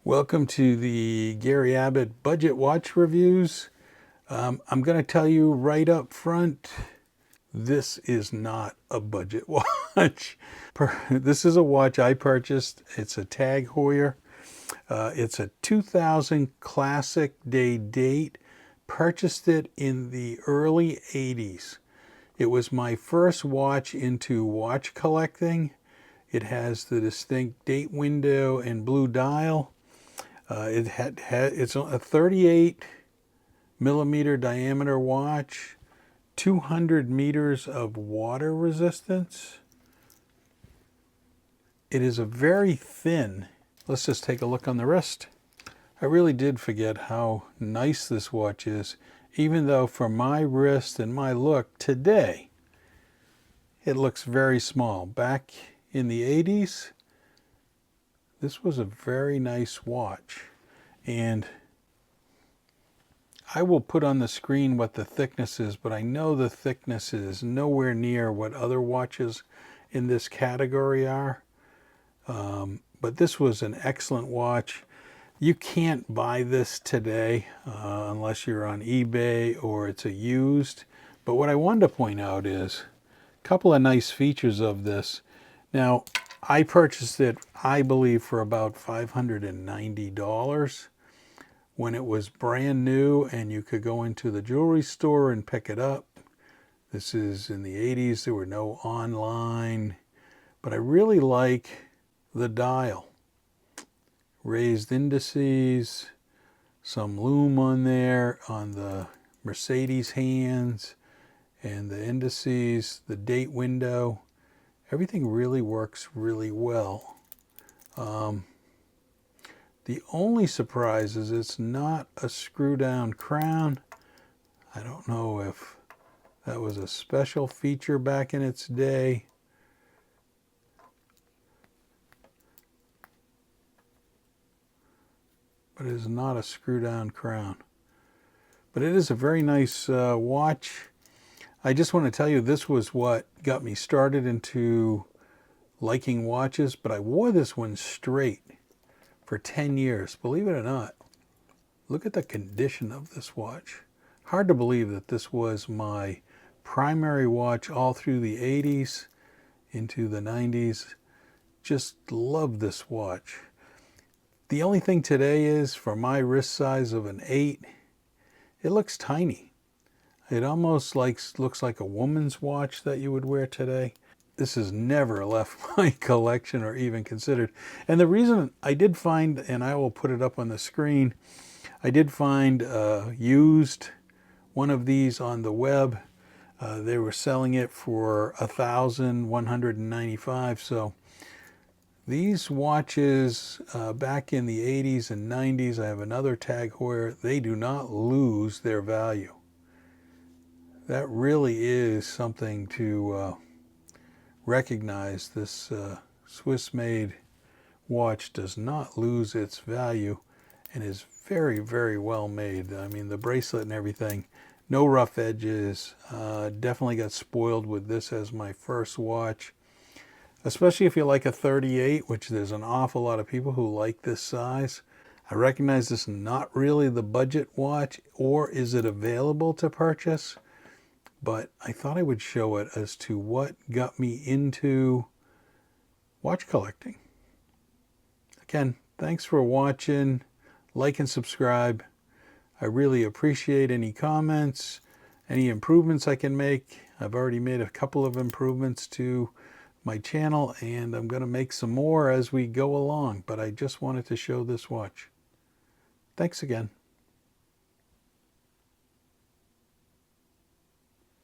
Welcome to the Gary Abbott Budget Watch Reviews. I'm going to tell you right up front, this is not a budget watch. This is a watch I purchased. It's a Tag Heuer. It's a 2000 Classic Day date. Purchased it in the early 80s. It was my first watch into watch collecting. It has the distinct date window and blue dial. It's a 38 millimeter diameter watch, 200 meters of water resistance. It is a very thin. Let's just take a look on the wrist. I really did forget how nice this watch is, even though for my wrist and my look today, it looks very small. Back in the 80s, this was a very nice watch, and I will put on the screen what the thickness is, but I know the thickness is nowhere near what other watches in this category are. But this was an excellent watch. You can't buy this today unless you're on eBay or it's a used. But what I wanted to point out is a couple of nice features of this. Now, I purchased it, I believe, for about $590 when it was brand new and you could go into the jewelry store and pick it up. This is in the 80s. There were no online, but I really like the dial. Raised indices, some lume on there on the Mercedes hands, and the indices, the date window. Everything really works really well. The only surprise is it's not a screw-down crown. I don't know if that was a special feature back in its day. But it is not a screw-down crown. But it is a very nice watch. I just want to tell you, this was what got me started into liking watches, but I wore this one straight for 10 years, believe it or not. Look at the condition of this watch. Hard to believe that this was my primary watch all through the 80s into the 90s. Just love this watch. The only thing today is, for my wrist size of an 8, it looks tiny. It almost looks like a woman's watch that you would wear today. This has never left my collection or even considered. And the reason I did find, and I will put it up on the screen, I did find used one of these on the web. They were selling it for $1,195. So these watches back in the 80s and 90s, I have another Tag Heuer, they do not lose their value. That really is something to recognize. This Swiss-made watch does not lose its value and is very, very well made. I mean, the bracelet and everything, no rough edges. Definitely got spoiled with this as my first watch, especially if you like a 38, which there's an awful lot of people who like this size. I recognize this is not really the budget watch, or is it available to purchase? But I thought I would show it as to what got me into watch collecting. Again, thanks for watching. Like and subscribe. I really appreciate any comments, any improvements I can make. I've already made a couple of improvements to my channel, and I'm going to make some more as we go along. But I just wanted to show this watch. Thanks again.